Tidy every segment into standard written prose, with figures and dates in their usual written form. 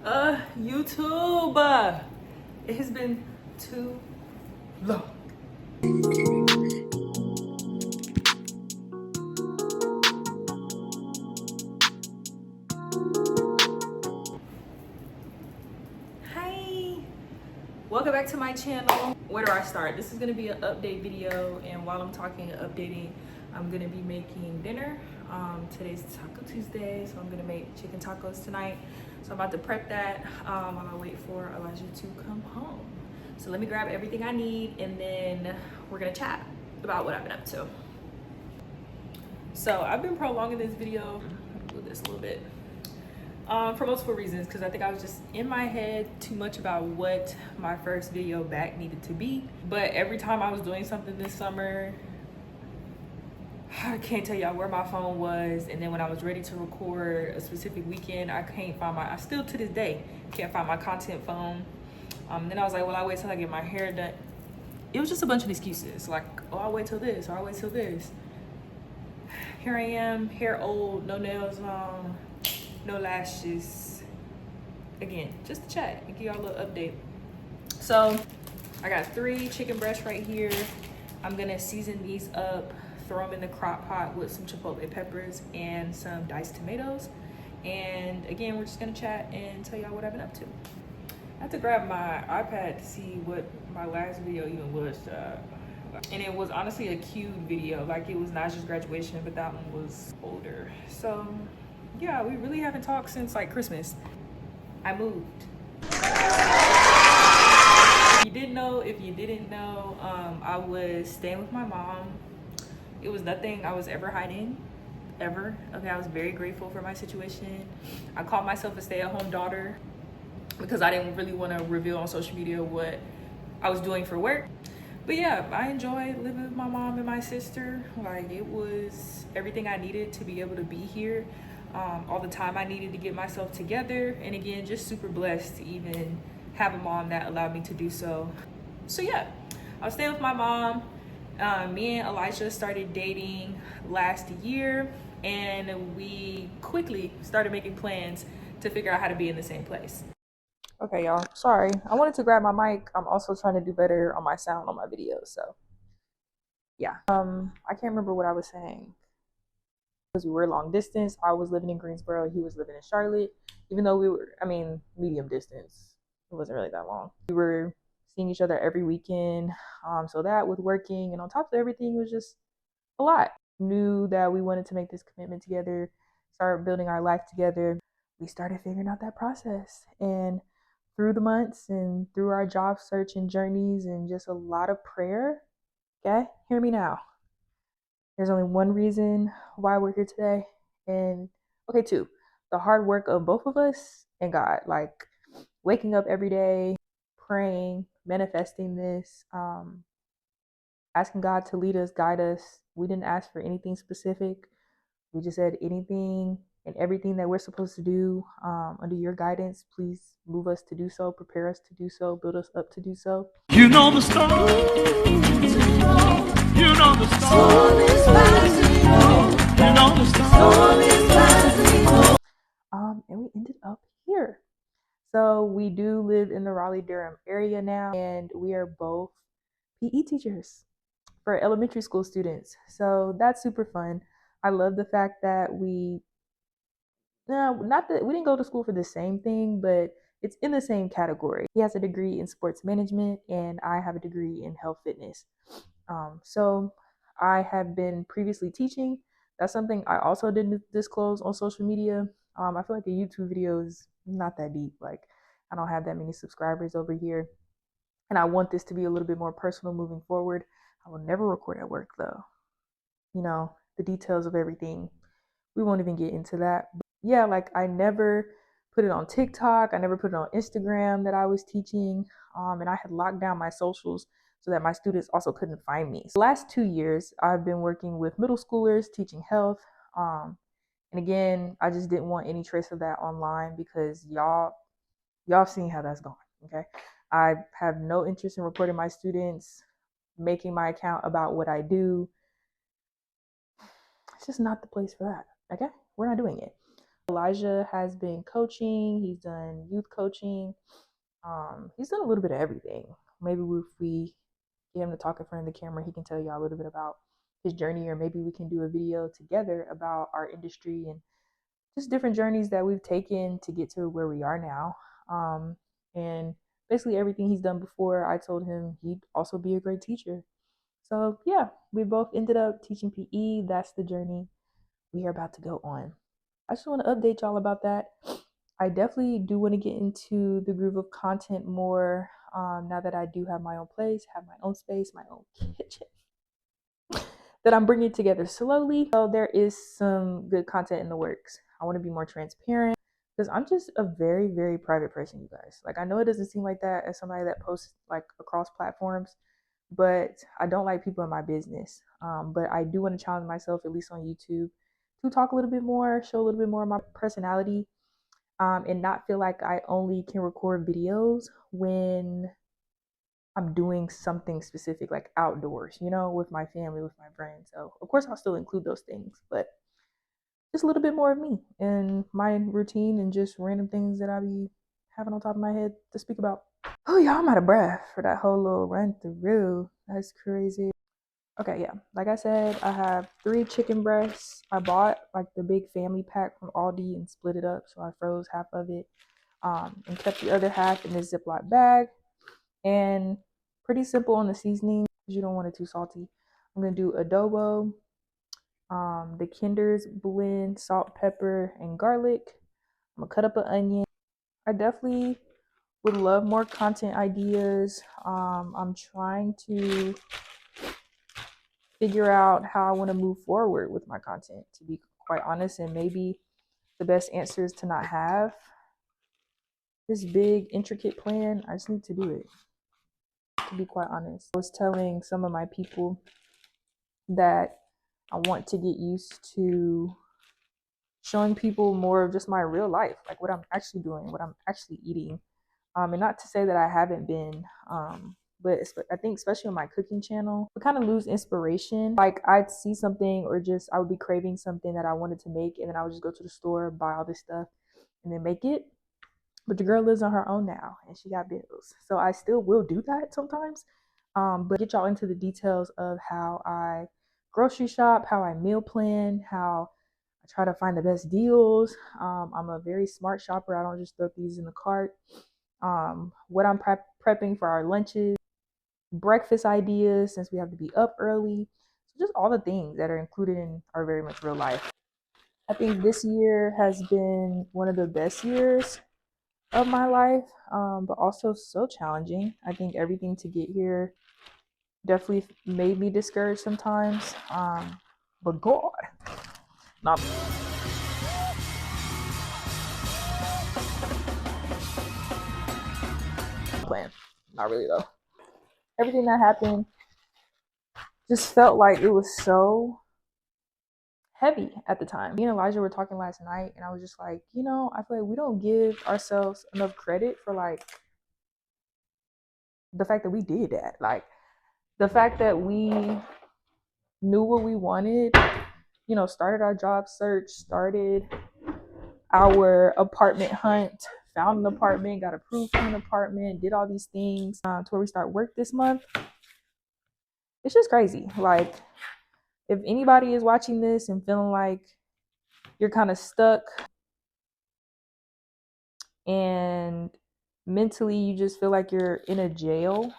YouTube, it has been too long. Hi, welcome back to my channel. Where do I start? This is gonna be an update video, and while I'm talking and updating, I'm gonna be making dinner. Today's Taco Tuesday, so I'm gonna make chicken tacos tonight. So I'm about to prep that while I wait for Elijah to come home. So let me grab everything I need, and then we're gonna chat about what I've been up to. So I've been prolonging this video with this a little bit for multiple reasons, because I think I was just in my head too much about what my first video back needed to be. But every time I was doing something this summer, I can't tell y'all where my phone was, and then when I was ready to record a specific weekend, I still to this day can't find my content phone. Then I was like, well, I'll wait till I get my hair done. It was just a bunch of excuses, like, oh, I'll wait till this, or I'll wait till this. Here I am, hair old, no nails on, no lashes. Again, just to chat and give y'all a little update. So I got 3 chicken breasts right here. I'm gonna season these up, throw them in the crock pot with some chipotle peppers and some diced tomatoes. And again, we're just gonna chat and tell y'all what I've been up to. I had to grab my iPad to see what my last video even was. And it was honestly a cute video. Like, it was Naja's graduation, but that one was older. So yeah, we really haven't talked since like Christmas. I moved. If you didn't know, I was staying with my mom. It was nothing I was ever hiding, ever. Okay, I was very grateful for my situation. I called myself a stay-at-home daughter because I didn't really want to reveal on social media what I was doing for work. But yeah, I enjoyed living with my mom and my sister. Like, it was everything I needed to be able to be here. All the time I needed to get myself together. And again, just super blessed to even have a mom that allowed me to do so. So yeah, I was staying with my mom. Me and Elijah started dating last year, and we quickly started making plans to figure out how to be in the same place. Okay, y'all, sorry. I wanted to grab my mic. I'm also trying to do better on my sound on my videos, so yeah. I can't remember what I was saying. Because we were long distance. I was living in Greensboro, he was living in Charlotte. Even though we were, medium distance. It wasn't really that long. We were seeing each other every weekend. So that with working and on top of everything, it was just a lot. Knew that we wanted to make this commitment together, start building our life together. We started figuring out that process. And through the months and through our job search and journeys and just a lot of prayer, okay, hear me now. There's only one reason why we're here today. And okay, 2. The hard work of both of us and God. Like, waking up every day, praying, manifesting this, asking God to lead us, guide us. We didn't ask for anything specific. We just said anything and everything that we're supposed to do under your guidance, please move us to do so, prepare us to do so, build us up to do so. You know the story. You know the story. You know the story. And we ended up here. So we do live in the Raleigh-Durham area now, and we are both PE teachers for elementary school students. So that's super fun. I love the fact that we didn't go to school for the same thing, but it's in the same category. He has a degree in sports management, and I have a degree in health fitness. So I have been previously teaching. That's something I also didn't disclose on social media. I feel like a YouTube video is not that deep. Like, I don't have that many subscribers over here. And I want this to be a little bit more personal moving forward. I will never record at work, though. You know, the details of everything. We won't even get into that. But yeah, like, I never put it on TikTok. I never put it on Instagram that I was teaching. And I had locked down my socials so that my students also couldn't find me. So the last 2 years, I've been working with middle schoolers, teaching health. And again, I just didn't want any trace of that online because y'all seen how that's gone, okay? I have no interest in reporting my students, making my account about what I do. It's just not the place for that, okay? We're not doing it. Elijah has been coaching, he's done youth coaching, he's done a little bit of everything. Maybe if we get him to talk in front of the camera, he can tell y'all a little bit about his journey, or maybe we can do a video together about our industry and just different journeys that we've taken to get to where we are now. And basically everything he's done before, I told him he'd also be a great teacher. So yeah, we both ended up teaching PE. That's the journey we are about to go on. I just want to update y'all about that. I definitely do want to get into the groove of content more, now that I do have my own place, have my own space, my own kitchen that I'm bringing together slowly. So there is some good content in the works. I want to be more transparent because I'm just a very, very private person, you guys. Like, I know it doesn't seem like that as somebody that posts like across platforms, but I don't like people in my business. But I do want to challenge myself, at least on YouTube, to talk a little bit more, show a little bit more of my personality, and not feel like I only can record videos when I'm doing something specific, like outdoors, with my family, with my friends. So, of course, I'll still include those things, but just a little bit more of me and my routine and just random things that I be having on top of my head to speak about. Oh, yeah, I'm out of breath for that whole little run through. That's crazy. Okay, yeah. Like I said, I have 3 chicken breasts. I bought like the big family pack from Aldi and split it up. So I froze half of it, and kept the other half in this Ziploc bag. And pretty simple on the seasoning because you don't want it too salty. I'm going to do adobo, the Kinder's blend, salt, pepper, and garlic. I'm going to cut up an onion. I definitely would love more content ideas. I'm trying to figure out how I want to move forward with my content, to be quite honest. And maybe the best answer is to not have this big, intricate plan. I just need to do it, to be quite honest. I was telling some of my people that I want to get used to showing people more of just my real life, like what I'm actually doing, what I'm actually eating. And not to say that I haven't been, but I think especially on my cooking channel, I kind of lose inspiration. Like, I'd see something, or just I would be craving something that I wanted to make, and then I would just go to the store, buy all this stuff, and then make it. But the girl lives on her own now, and she got bills, so I still will do that sometimes. But get y'all into the details of how I grocery shop, how I meal plan, how I try to find the best deals. I'm a very smart shopper. I don't just throw these in the cart. What I'm prepping for our lunches, breakfast ideas, since we have to be up early. So just all the things that are included in our very much real life. I think this year has been one of the best years of my life, but also so challenging. I think everything to get here definitely made me discouraged sometimes. But God, not playing. Not really though. Everything that happened just felt like it was so heavy at the time. Me and Elijah were talking last night, and I was just like, I feel like we don't give ourselves enough credit for like the fact that we did that. Like, the fact that we knew what we wanted, started our job search, started our apartment hunt, found an apartment, got approved for an apartment, did all these things, to where we start work this month. It's just crazy. Like, if anybody is watching this and feeling like you're kind of stuck and mentally you just feel like you're in a jail,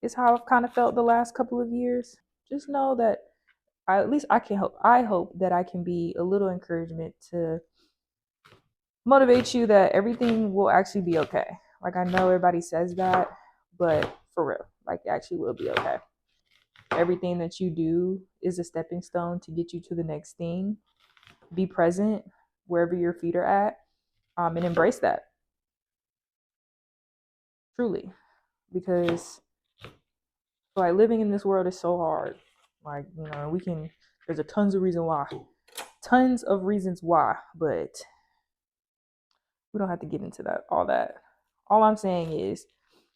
is how I've kind of felt the last couple of years. Just know that at least I can hope. I hope that I can be a little encouragement to motivate you that everything will actually be okay. Like, I know everybody says that, but for real, like, it actually will be okay. Everything that you do is a stepping stone to get you to the next thing. Be present wherever your feet are at, and embrace that. Truly. Because like, living in this world is so hard. Like, there's a tons of reasons why, but we don't have to get into all that. All I'm saying is,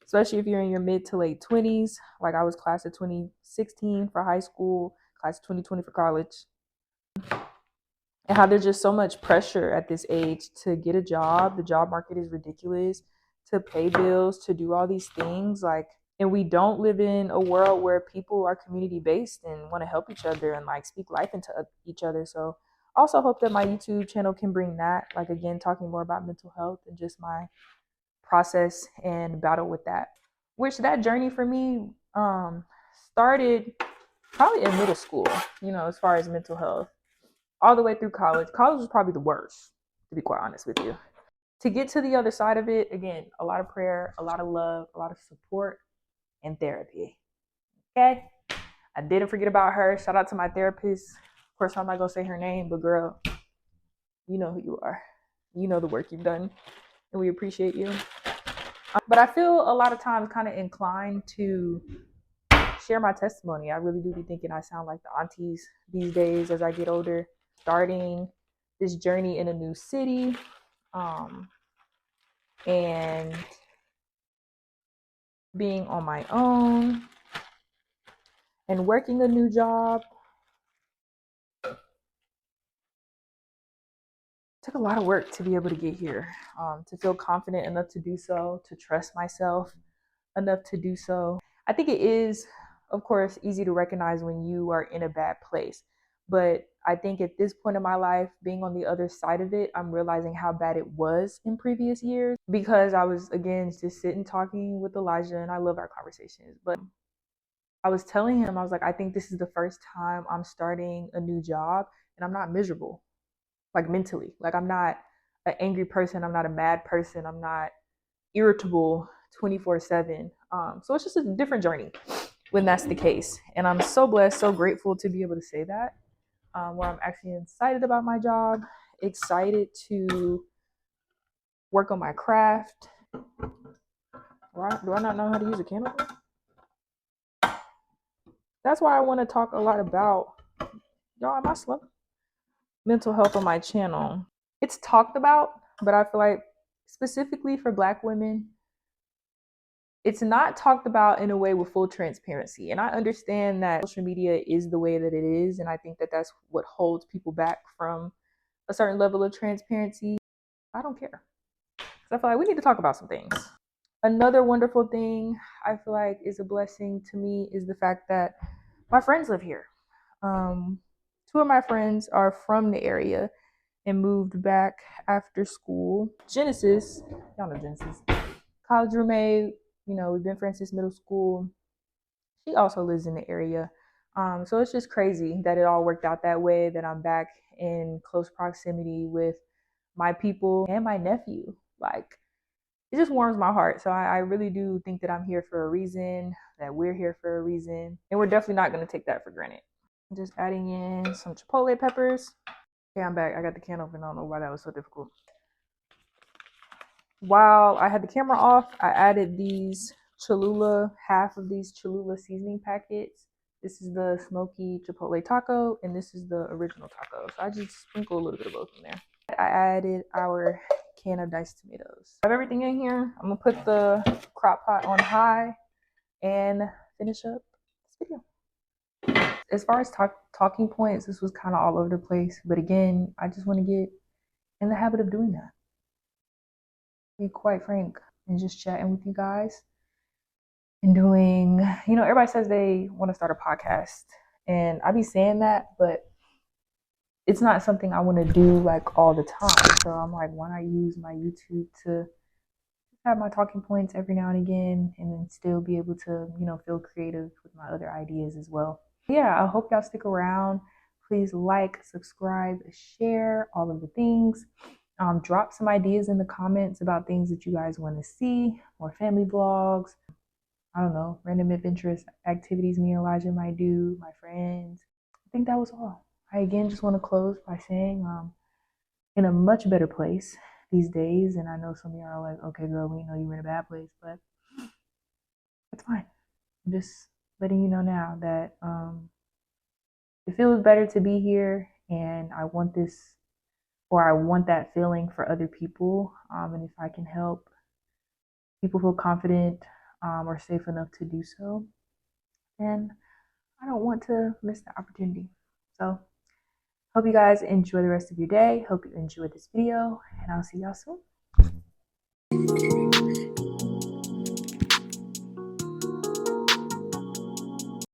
especially if you're in your mid to late 20s, like I was class of 2016 for high school, class of 2020 for college. and how there's just so much pressure at this age to get a job. The job market is ridiculous, to pay bills, to do all these things. Like, and we don't live in a world where people are community based and want to help each other and like speak life into each other. So I also hope that my YouTube channel can bring that, like, again, talking more about mental health and just my process and battle with that. Which that journey for me started probably in middle school, as far as mental health, all the way through college. College was probably the worst, to be quite honest with you. To get to the other side of it, again, a lot of prayer, a lot of love, a lot of support, and therapy. Okay? I didn't forget about her. Shout out to my therapist. Of course, I'm not going to say her name, but girl, you know who you are. You know the work you've done, and we appreciate you. But I feel a lot of times kind of inclined to share my testimony. I really do be thinking I sound like the aunties these days as I get older, starting this journey in a new city, and being on my own and working a new job. It took a lot of work to be able to get here, to feel confident enough to do so, to trust myself enough to do so. I think it is, of course, easy to recognize when you are in a bad place. But I think at this point in my life, being on the other side of it, I'm realizing how bad it was in previous years, because I was, again, just sitting talking with Elijah, and I love our conversations. But I was telling him, I was like, I think this is the first time I'm starting a new job and I'm not miserable, like mentally. Like, I'm not an angry person. I'm not a mad person. I'm not irritable 24/7. So it's just a different journey when that's the case. And I'm so blessed, so grateful to be able to say that, where I'm actually excited about my job, excited to work on my craft. Do I not know how to use a candle? That's why I want to talk a lot about, y'all, am I slow? Mental health on my channel. It's talked about, but I feel like specifically for Black women, it's not talked about in a way with full transparency. And I understand that social media is the way that it is. And I think that that's what holds people back from a certain level of transparency. I don't care. Because I feel like we need to talk about some things. Another wonderful thing I feel like is a blessing to me is the fact that my friends live here. Two of my friends are from the area and moved back after school. Genesis, y'all know Genesis, college roommate, we've been friends since middle school. She also lives in the area. So it's just crazy that it all worked out that way, that I'm back in close proximity with my people and my nephew. Like, it just warms my heart. So I really do think that I'm here for a reason, that we're here for a reason. And we're definitely not going to take that for granted. I'm just adding in some chipotle peppers. Okay, I'm back. I got the can open. I don't know why that was so difficult. While I had the camera off, I added these Cholula, half of these Cholula seasoning packets. This is the smoky chipotle taco, and this is the original taco. So I just sprinkle a little bit of both in there. I added our can of diced tomatoes. I have everything in here. I'm gonna put the crock pot on high and finish up this video. As far as talking points, this was kind of all over the place. But again, I just want to get in the habit of doing that. Be quite frank and just chatting with you guys and doing, everybody says they want to start a podcast, and I be saying that, but it's not something I want to do like all the time. So I'm like, why not use my YouTube to have my talking points every now and again, and then still be able to, feel creative with my other ideas as well. Yeah, I hope y'all stick around. Please like, subscribe, share, all of the things. Drop some ideas in the comments about things that you guys want to see, more family vlogs. I don't know, random adventurous activities me and Elijah might do, my friends. I think that was all. I again just want to close by saying in a much better place these days. And I know some of y'all are like, okay, girl, we know you were in a bad place, but it's fine. I'm just letting you know now that it feels better to be here, and I want this, or I want that feeling for other people. And if I can help people feel confident or safe enough to do so, then I don't want to miss the opportunity. So Hope you guys enjoy the rest of your day. Hope you enjoyed this video, and I'll see y'all soon.